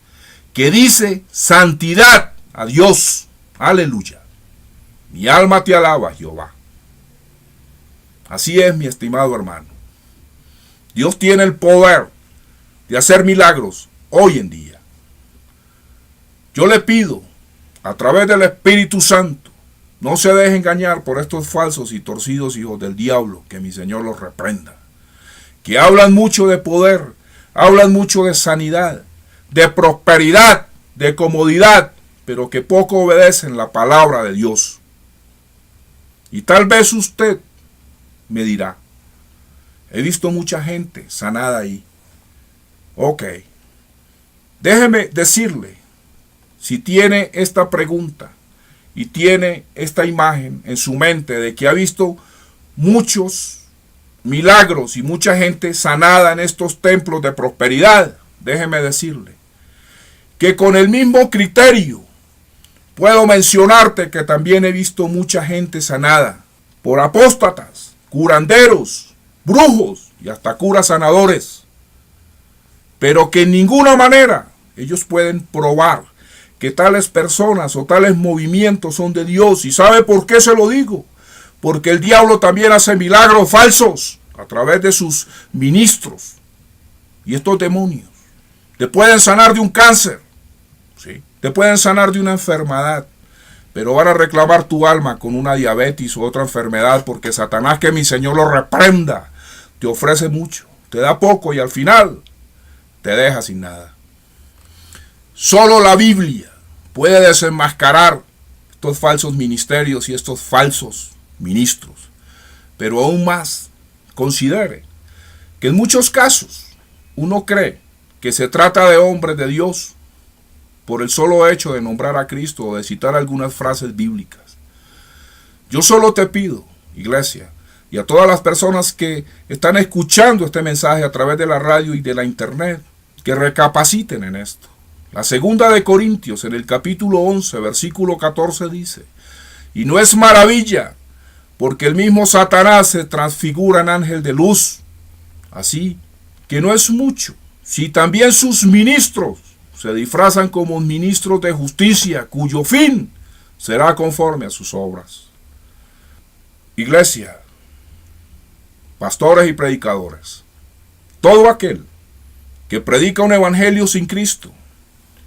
que dice santidad a Dios. Aleluya. Mi alma te alaba, Jehová. Así es, mi estimado hermano. Dios tiene el poder de hacer milagros hoy en día. Yo le pido, a través del Espíritu Santo, no se deje engañar por estos falsos y torcidos hijos del diablo, que mi Señor los reprenda. Que hablan mucho de poder, hablan mucho de sanidad, de prosperidad, de comodidad, pero que poco obedecen la palabra de Dios. Y tal vez usted me dirá, he visto mucha gente sanada ahí. Ok, déjeme decirle, si tiene esta pregunta y tiene esta imagen en su mente de que ha visto muchos milagros y mucha gente sanada en estos templos de prosperidad, déjeme decirle que con el mismo criterio puedo mencionarte que también he visto mucha gente sanada por apóstatas, curanderos, brujos y hasta curas sanadores, pero que en ninguna manera ellos pueden probar que tales personas o tales movimientos son de Dios. ¿Y sabe por qué se lo digo? Porque el diablo también hace milagros falsos a través de sus ministros. Y estos demonios te pueden sanar de un cáncer, ¿sí? Te pueden sanar de una enfermedad, pero van a reclamar tu alma con una diabetes u otra enfermedad, porque Satanás, que mi Señor lo reprenda, te ofrece mucho, te da poco y al final te deja sin nada. Solo la Biblia puede desenmascarar estos falsos ministerios y estos falsos ministros. Pero aún más, considere que en muchos casos uno cree que se trata de hombres de Dios por el solo hecho de nombrar a Cristo o de citar algunas frases bíblicas. Yo solo te pido, iglesia, y a todas las personas que están escuchando este mensaje a través de la radio y de la internet, que recapaciten en esto. La segunda de Corintios, en el capítulo 11, versículo 14 dice, y no es maravilla, porque el mismo Satanás se transfigura en ángel de luz. Así que no es mucho, si también sus ministros se disfrazan como ministros de justicia, cuyo fin será conforme a sus obras. Iglesia, pastores y predicadores, todo aquel que predica un evangelio sin Cristo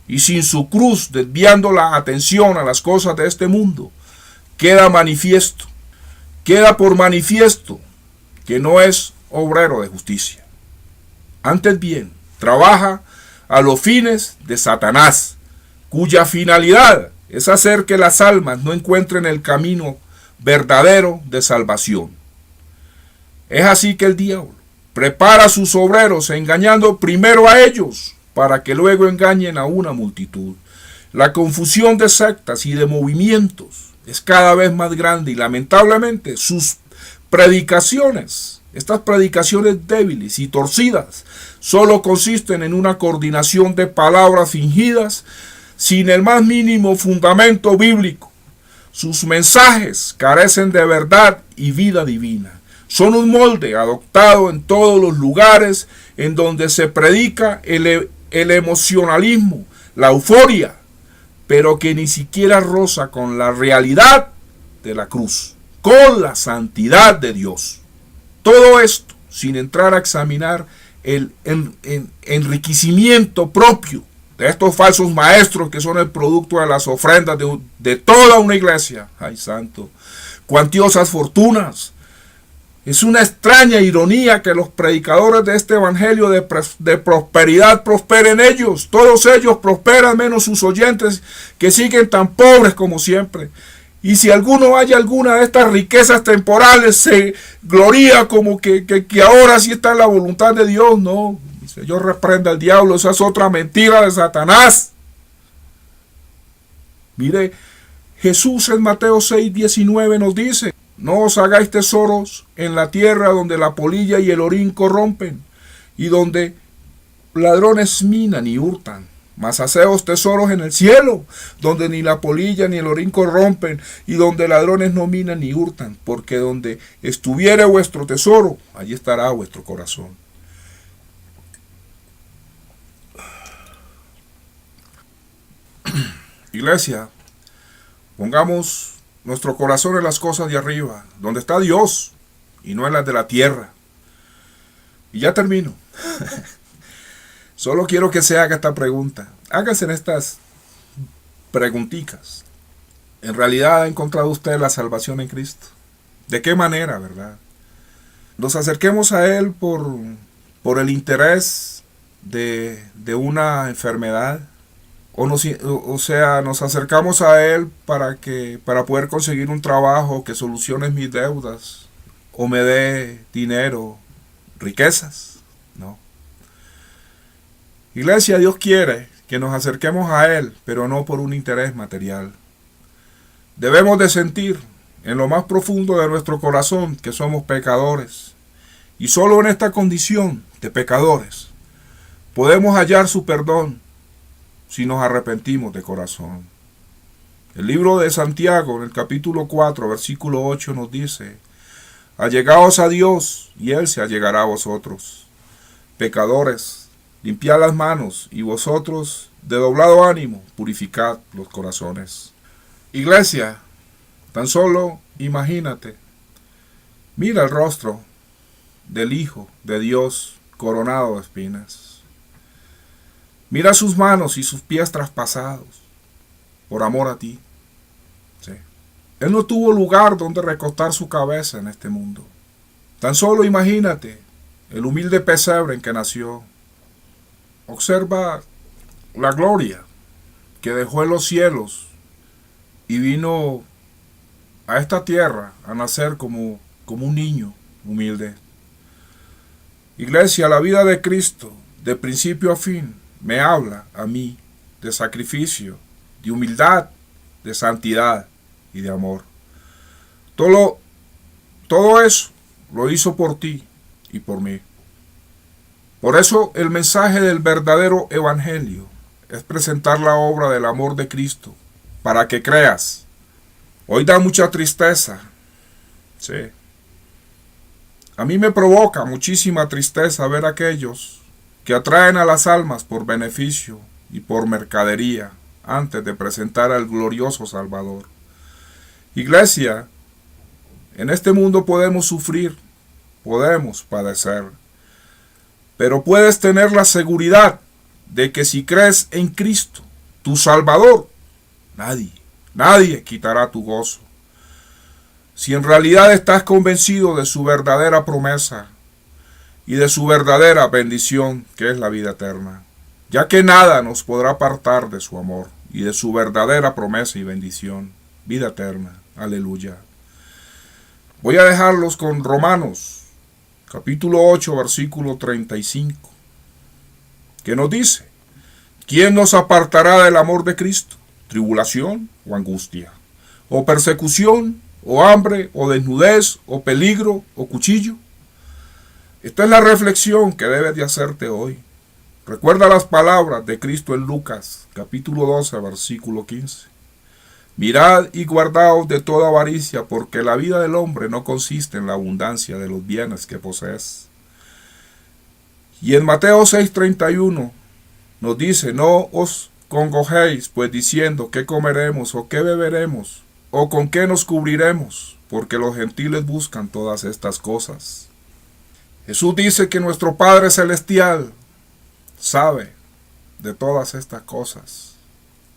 y sin su cruz, desviando la atención a las cosas de este mundo, queda por manifiesto que no es obrero de justicia. Antes bien, trabaja a los fines de Satanás, cuya finalidad es hacer que las almas no encuentren el camino verdadero de salvación. Es así que el diablo prepara a sus obreros engañando primero a ellos, para que luego engañen a una multitud. La confusión de sectas y de movimientos es cada vez más grande y lamentablemente sus predicaciones, estas predicaciones débiles y torcidas, solo consisten en una coordinación de palabras fingidas sin el más mínimo fundamento bíblico. Sus mensajes carecen de verdad y vida divina. Son un molde adoptado en todos los lugares en donde se predica el emocionalismo, la euforia, pero que ni siquiera roza con la realidad de la cruz, con la santidad de Dios. Todo esto sin entrar a examinar el enriquecimiento propio de estos falsos maestros que son el producto de las ofrendas de toda una iglesia. ¡Ay, santo! ¡Cuantiosas fortunas! Es una extraña ironía que los predicadores de este evangelio de prosperidad prosperen ellos. Todos ellos prosperan menos sus oyentes, que siguen tan pobres como siempre. Y si alguno haya alguna de estas riquezas temporales, se gloría como que ahora sí está en la voluntad de Dios. No, el Señor reprenda al diablo. Esa es otra mentira de Satanás. Mire, Jesús en Mateo 6:19 nos dice: no os hagáis tesoros en la tierra donde la polilla y el orín corrompen, y donde ladrones minan y hurtan. Mas haceos tesoros en el cielo, donde ni la polilla ni el orín corrompen, y donde ladrones no minan ni hurtan, porque donde estuviere vuestro tesoro, allí estará vuestro corazón. Iglesia, pongamos nuestro corazón en las cosas de arriba, donde está Dios, y no en las de la tierra. Y ya termino. Solo quiero que se haga esta pregunta. Háganse estas preguntitas. ¿En realidad ha encontrado usted la salvación en Cristo? ¿De qué manera, verdad? Nos acerquemos a Él por el interés de una enfermedad. O sea, nos acercamos a Él para poder conseguir un trabajo que solucione mis deudas o me dé dinero, riquezas. No. Iglesia, Dios quiere que nos acerquemos a Él, pero no por un interés material. Debemos de sentir en lo más profundo de nuestro corazón que somos pecadores, y solo en esta condición de pecadores podemos hallar su perdón si nos arrepentimos de corazón. El libro de Santiago, en el capítulo 4, versículo 8, nos dice: allegaos a Dios, y Él se allegará a vosotros. Pecadores, limpiad las manos, y vosotros, de doblado ánimo, purificad los corazones. Iglesia, tan solo imagínate, mira el rostro del Hijo de Dios coronado de espinas. Mira sus manos y sus pies traspasados por amor a ti. Sí. Él no tuvo lugar donde recostar su cabeza en este mundo. Tan solo imagínate el humilde pesebre en que nació. Observa la gloria que dejó en los cielos y vino a esta tierra a nacer como un niño humilde. Iglesia, la vida de Cristo, de principio a fin, me habla a mí de sacrificio, de humildad, de santidad y de amor. Todo eso lo hizo por ti y por mí. Por eso el mensaje del verdadero evangelio es presentar la obra del amor de Cristo para que creas. Hoy da mucha tristeza. Sí. A mí me provoca muchísima tristeza ver a aquellos que atraen a las almas por beneficio y por mercadería antes de presentar al glorioso Salvador. Iglesia, en este mundo podemos sufrir, podemos padecer, pero puedes tener la seguridad de que si crees en Cristo, tu Salvador, nadie quitará tu gozo. Si en realidad estás convencido de su verdadera promesa y de su verdadera bendición, que es la vida eterna, ya que nada nos podrá apartar de su amor y de su verdadera promesa y bendición, vida eterna. Aleluya. Voy a dejarlos con Romanos, capítulo 8, versículo 35, que nos dice: ¿quién nos apartará del amor de Cristo? ¿Tribulación o angustia? ¿O persecución? ¿O hambre? ¿O desnudez? ¿O peligro? ¿O cuchillo? Esta es la reflexión que debes de hacerte hoy. Recuerda las palabras de Cristo en Lucas, capítulo 12, versículo 15. Mirad y guardaos de toda avaricia, porque la vida del hombre no consiste en la abundancia de los bienes que posees. Y en Mateo 6:31 nos dice: no os congojéis, pues diciendo, ¿qué comeremos o qué beberemos o con qué nos cubriremos? Porque los gentiles buscan todas estas cosas. Jesús dice que nuestro Padre Celestial sabe de todas estas cosas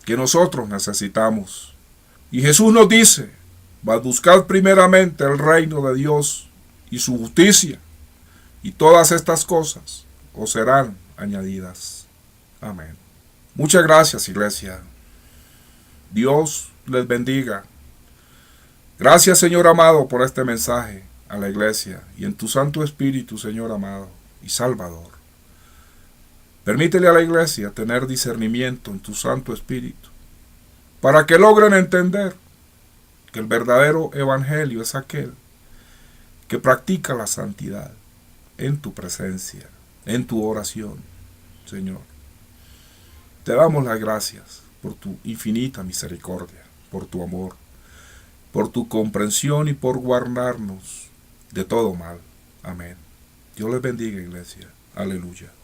que nosotros necesitamos. Y Jesús nos dice, buscad primeramente el reino de Dios y su justicia, y todas estas cosas os serán añadidas. Amén. Muchas gracias, iglesia. Dios les bendiga. Gracias, Señor amado, por este mensaje a la iglesia y en tu Santo Espíritu, Señor amado y Salvador. Permítele a la iglesia tener discernimiento en tu Santo Espíritu para que logren entender que el verdadero evangelio es aquel que practica la santidad en tu presencia, en tu oración, Señor. Te damos las gracias por tu infinita misericordia, por tu amor, por tu comprensión y por guardarnos de todo mal. Amén. Dios les bendiga, iglesia. Aleluya.